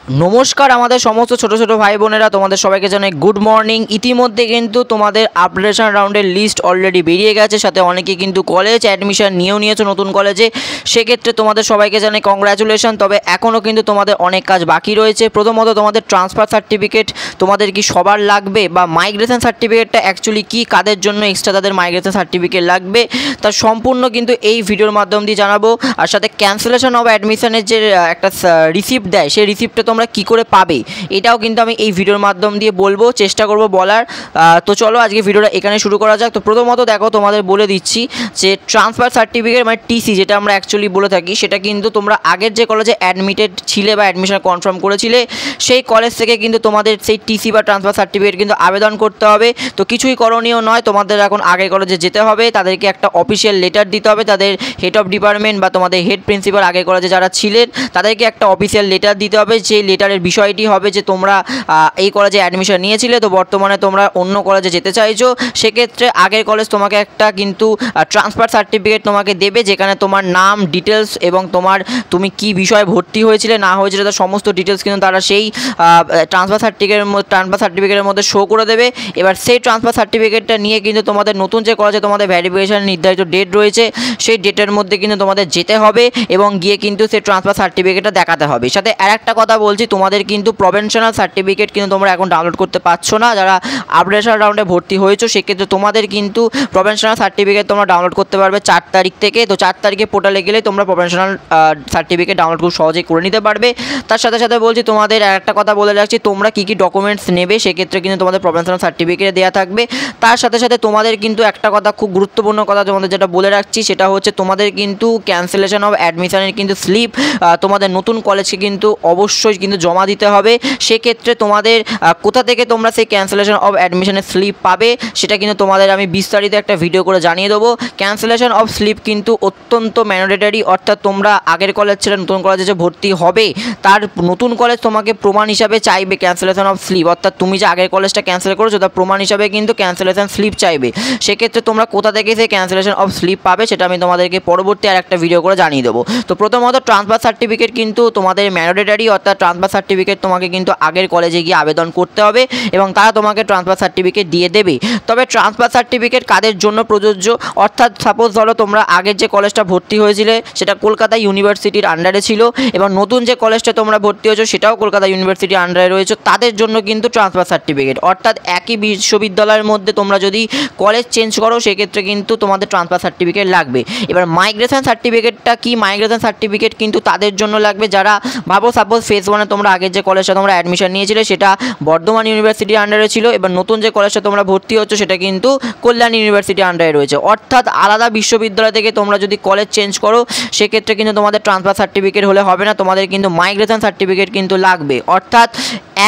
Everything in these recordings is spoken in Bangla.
নমস্কার আমাদের সমস্ত ছোট ছোট ভাই বোনেরা, তোমাদের সবাইকে জানাই গুড মর্নিং। ইতিমধ্যে কিন্তু তোমাদের আপগ্রেডেশন রাউন্ডের লিস্ট অলরেডি বেরিয়ে গেছে, সাথে অনেকে কিন্তু কলেজ অ্যাডমিশন নিয়েছো নতুন কলেজে। সেক্ষেত্রে তোমাদের সবাইকে জানাই কংগ্রাচুলেশন। তবে এখনও কিন্তু তোমাদের অনেক কাজ বাকি রয়েছে। প্রথমত তোমাদের ট্রান্সফার সার্টিফিকেট তোমাদের কি সবার লাগবে, বা মাইগ্রেশন সার্টিফিকেটটা অ্যাকচুয়ালি কি, কাদের জন্য এক্সট্রা তাদের মাইগ্রেশন সার্টিফিকেট লাগবে, তার সম্পূর্ণ কিন্তু এই ভিডিওর মাধ্যম দিয়ে জানাবো। আর সাথে ক্যান্সেলেশন অফ অ্যাডমিশনের যে একটা রিসিপ্ট দেয়, সেই রিসিপ্টটা তোমরা কি করে পাবে এটাও কিন্তু আমি এই ভিডিওর মাধ্যম দিয়ে বলবো, চেষ্টা করব বলার। তো চলো আজকে ভিডিওটা এখানে শুরু করা যাক। তো প্রথমত দেখো, তোমাদের বলে দিচ্ছি যে ট্রান্সফার সার্টিফিকেট মানে টিসি যেটা আমরা অ্যাকচুয়ালি বলে থাকি, সেটা কিন্তু তোমরা আগের যে কলেজে অ্যাডমিটেড ছিলে বা অ্যাডমিশন কনফার্ম করেছিলে, সেই কলেজ থেকে কিন্তু তোমাদের সেই টিসি বা ট্রান্সফার সার্টিফিকেট কিন্তু আবেদন করতে হবে। তো কিছুই করণীয় নয়, তোমাদের এখন আগের কলেজে যেতে হবে, তাদেরকে একটা অফিসিয়াল লেটার দিতে হবে, তাদের হেড অফ ডিপার্টমেন্ট বা তোমাদের হেড প্রিন্সিপাল আগের কলেজে যারা ছিলেন তাদেরকে একটা অফিসিয়াল লেটার দিতে হবে। সেই লেটারের বিষয়টি হবে যে তোমরা এই কলেজে অ্যাডমিশন নিয়েছিলে, তো বর্তমানে তোমরা অন্য কলেজে যেতে চাইছো। সেক্ষেত্রে আগের কলেজ তোমাকে একটা কিন্তু ট্রান্সফার সার্টিফিকেট তোমাকে দেবে, যেখানে তোমার নাম ডিটেলস এবং তুমি কি বিষয়ে ভর্তি হয়েছিলে না হয়েছিলে তার সমস্ত ডিটেলস কিন্তু তারা সেই ট্রান্সফার সার্টিফিকেটের মধ্যে শো করে দেবে। এবার সেই ট্রান্সফার সার্টিফিকেটটা নিয়ে কিন্তু তোমাদের নতুন যে কলেজে তোমাদের ভ্যারিফিকেশন নির্ধারিত ডেট রয়েছে, সেই ডেটের মধ্যে কিন্তু তোমাদের যেতে হবে এবং গিয়ে কিন্তু সেই ট্রান্সফার সার্টিফিকেটটা দেখাতে হবে। সাথে আরেকটা কথা বলছি, তোমাদের কিন্তু প্রফেশনাল সার্টিফিকেট কিন্তু তোমরা এখন ডাউনলোড করতে পারছো না। যারা আপগ্রেডেশন রাউন্ডে ভর্তি হয়েছো সেক্ষেত্রে তোমাদের কিন্তু প্রফেশনাল সার্টিফিকেট তোমরা ডাউনলোড করতে পারবে 4 তারিখ থেকে। তো 4 তারিখে পোর্টালে গেলে তোমরা প্রফেশনাল সার্টিফিকেট ডাউনলোড খুব সহজেই করে নিতে পারবে। তার সাথে সাথে বলছি, তোমাদের একটা কথা বলে রাখছি, তোমরা কী কী ডকুমেন্টস নেবে সেক্ষেত্রে কিন্তু তোমাদের প্রফেশনাল সার্টিফিকেট দেওয়া থাকবে। তার সাথে সাথে তোমাদের কিন্তু একটা কথা, খুব গুরুত্বপূর্ণ কথা তোমাদের যেটা বলে রাখছি, সেটা হচ্ছে তোমাদের কিন্তু ক্যান্সেলেশন অফ অ্যাডমিশনের কিন্তু স্লিপ তোমাদের নতুন কলেজকে কিন্তু অবশ্যই কিন্তু জমা দিতে হবে। সেক্ষেত্রে তোমাদের কোথা থেকে তোমরা সেই ক্যান্সেলেশন অফ অ্যাডমিশনের স্লিপ পাবে সেটা কিন্তু তোমাদের আমি বিস্তারিত একটা ভিডিও করে জানিয়ে দেবো। ক্যান্সেলেশন অফ স্লিপ কিন্তু অত্যন্ত ম্যান্ডেটরি, অর্থাৎ তোমরা আগের কলেজ ছেড়ে নতুন কলেজে যে ভর্তি হবে তার নতুন কলেজ তোমাকে প্রমাণ হিসাবে চাইবে ক্যান্সেলেশন অফ স্লিপ, অর্থাৎ তুমি যে আগের কলেজটা ক্যান্সেল করেছো তার প্রমাণ হিসাবে কিন্তু ক্যান্সেলেশন স্লিপ চাইবে। সেক্ষেত্রে তোমরা কোথা থেকে সেই ক্যান্সেলেশন অফ স্লিপ পাবে সেটা আমি তোমাদেরকে পরবর্তী আর একটা ভিডিও করে জানিয়ে দেবো। তো প্রথমত ট্রান্সফার সার্টিফিকেট কিন্তু তোমাদের ম্যান্ডেটরি, অর্থাৎ ট্রান্সফার সার্টিফিকেট তোমাকে কিন্তু আগের কলেজে গিয়ে আবেদন করতে হবে এবং তারা তোমাকে ট্রান্সফার সার্টিফিকেট দিয়ে দেবে। তবে ট্রান্সফার সার্টিফিকেট কাদের জন্য প্রযোজ্য, অর্থাৎ সাপোজ ধরো তোমরা আগের যে কলেজটা ভর্তি হয়েছিলে সেটা কলকাতা ইউনিভার্সিটির আন্ডারে ছিল এবং নতুন যে কলেজটা তোমরা ভর্তি হয়েছো সেটাও কলকাতা ইউনিভার্সিটির আন্ডারে রয়েছে, তাদের জন্য কিন্তু ট্রান্সফার সার্টিফিকেট, অর্থাৎ একই বিশ্ববিদ্যালয়ের মধ্যে তোমরা যদি কলেজ চেঞ্জ করো সেক্ষেত্রে কিন্তু তোমাদের ট্রান্সফার সার্টিফিকেট লাগবে। এবার মাইগ্রেশন সার্টিফিকেটটা কি, মাইগ্রেশন সার্টিফিকেট কিন্তু তাদের জন্য লাগবে যারা, ভাবো সাপোজ ফেজ 1-এ তোমরা আগের যে কলেজটা তোমরা অ্যাডমিশন নিয়েছিলে সেটা বর্ধমান ইউনিভার্সিটির আন্ডারে ছিল, এবার নতুন যে কলেজটা তোমরা ভর্তি হচ্ছ সেটা কিন্তু কল্যাণ ইউনিভার্সিটির আন্ডারে রয়েছে। অর্থাৎ আলাদা বিশ্ববিদ্যালয় থেকে তোমরা যদি কলেজ চেঞ্জ করো সেক্ষেত্রে কিন্তু তোমাদের ট্রান্সফার সার্টিফিকেট হলে হবে না, তোমাদের কিন্তু মাইগ্রেশন সার্টিফিকেট কিন্তু লাগবে। অর্থাৎ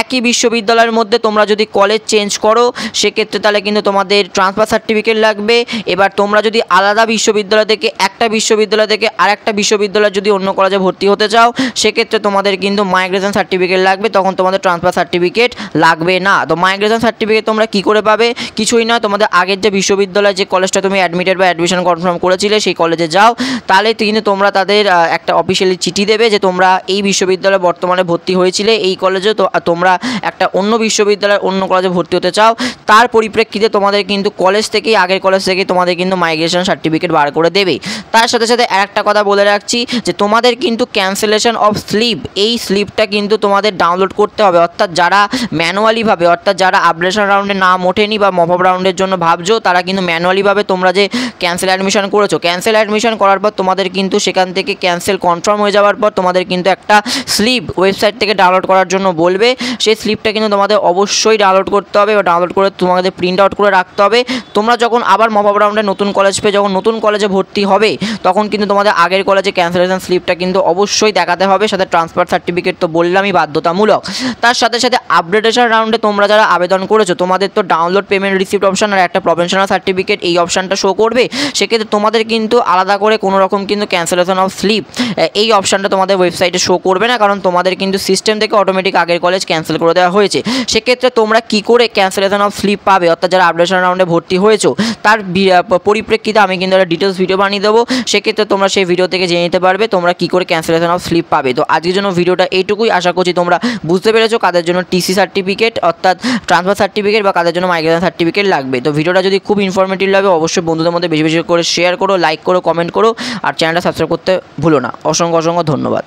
একই বিশ্ববিদ্যালয়ের মধ্যে তোমরা যদি কলেজ চেঞ্জ করো সেক্ষেত্রে তাহলে কিন্তু তোমাদের ট্রান্সফার সার্টিফিকেট লাগবে। এবার তোমরা যদি আলাদা বিশ্ববিদ্যালয় থেকে একটা বিশ্ববিদ্যালয় থেকে আরেকটা বিশ্ববিদ্যালয় যদি অন্য কলেজে ভর্তি হতে চাও সেক্ষেত্রে তোমাদের কিন্তু মাইগ্রেশন সার্টিফিকেট লাগবে, তখন তোমাদের ট্রান্সফার সার্টিফিকেট লাগবে না। তো মাইগ্রেশন সার্টিফিকেট তোমরা কি করে পাবে, কিছুই না, তোমাদের আগের যে বিশ্ববিদ্যালয় যে কলেজটা তুমি অ্যাডমিটেড বা অ্যাডমিশন কনফার্ম করেছিলে সেই কলেজে যাও, তাহলে কিন্তু তোমরা তাদের একটা অফিসিয়ালি চিঠি দেবে যে তোমরা এই বিশ্ববিদ্যালয়ে বর্তমানে ভর্তি হয়েছিলে, এই কলেজে তো তোমরা একটা অন্য বিশ্ববিদ্যালয়ের অন্য কলেজে ভর্তি হতে চাও, তার পরিপ্রেক্ষিতে তোমাদের কিন্তু কলেজ থেকেই, আগের কলেজ থেকে তোমাদের কিন্তু মাইগ্রেশন সার্টিফিকেট বার করে দেবে। তার সাথে সাথে আরেকটা কথা বলে রাখছি যে তোমাদের কিন্তু ক্যান্সেলেশন অফ স্লিপ, এই স্লিপটা কিন্তু তোমাদের ডাউনলোড করতে হবে, অর্থাৎ যারা ম্যানুয়ালিভাবে, অর্থাৎ যারা আপগ্রেডেশন রাউন্ডে নাম ওঠেনি বা মপ আপ রাউন্ডের জন্য ভাবছো তারা কিন্তু ম্যানুয়ালিভাবে তোমরা যে ক্যান্সেল অ্যাডমিশন করেছো, ক্যান্সেল অ্যাডমিশন করার পর তোমাদের কিন্তু সেখান থেকে ক্যান্সেল কনফার্ম হয়ে যাওয়ার পর তোমাদের কিন্তু একটা স্লিপ ওয়েবসাইট থেকে ডাউনলোড করার জন্য বলবে, সেই স্লিপটা কিন্তু তোমাদের অবশ্যই ডাউনলোড করতে হবে বা ডাউনলোড করে তোমাদের প্রিন্ট আউট করে রাখতে হবে। তোমরা যখন আবার মপ আপ রাউন্ডে নতুন কলেজ পেয়ে যখন নতুন কলেজে ভর্তি হবে তখন কিন্তু তোমাদের আগের কলেজে ক্যান্সেলেশন স্লিপটা কিন্তু অবশ্যই দেখাতে হবে, সাথে ট্রান্সফার সার্টিফিকেট তো বললামই বাধ্যতামূলক। তার সাথে সাথে আপগ্রেডেশন আপগ্রেডেশন রাউন্ডে তোমরা যারা আবেদন করেছো তোমাদের তো ডাউনলোড পেমেন্ট রিসিপ্ট অপশন আর একটা প্রফেশনাল সার্টিফিকেট এই অপশানটা শো করবে। সেক্ষেত্রে তোমাদের কিন্তু আলাদা করে কোনো রকম কিন্তু ক্যান্সেলেশন অফ স্লিপ এই অপশানটা তোমাদের ওয়েবসাইটে শো করবে না, কারণ তোমাদের কিন্তু সিস্টেম থেকে অটোমেটিক আগের কলেজ ক্যান্সেল করে দেওয়া হয়েছে। সেক্ষেত্রে তোমরা কী করে ক্যান্সেলেশন অফ স্লিপ পাবে, অর্থাৎ যারা আপগ্রেডেশন রাউন্ডে ভর্তি হয়েছো তার পরিপ্রেক্ষিতে আমি কিন্তু একটা ডিটেলস ভিডিও বানিয়ে দেবো। সেক্ষেত্রে তোমরা সেই ভিডিও থেকে জেনে নিতে পারবে তোমরা কী করে ক্যান্সেলেশন অফ স্লিপ পাবে। তো আজকের জন্য ভিডিওটা এইটুকুই, আশা করছি তোমরা বুঝতে পেরেছো কাদের জন্য টিসি সার্টিফিকেট অর্থাৎ ট্রান্সফার সার্টিফিকেট বা কাদের জন্য মাইগ্রেশন সার্টিফিকেট লাগবে। তো ভিডিওটা যদি খুব ইনফরমেটিভ লাগে অবশ্যই বন্ধুদের মধ্যে বেশি বেশি করে শেয়ার করো, লাইক করো, কমেন্ট করো আর চ্যানেলটা সাবস্ক্রাইব করতে ভুলো না। অসংখ্য ধন্যবাদ।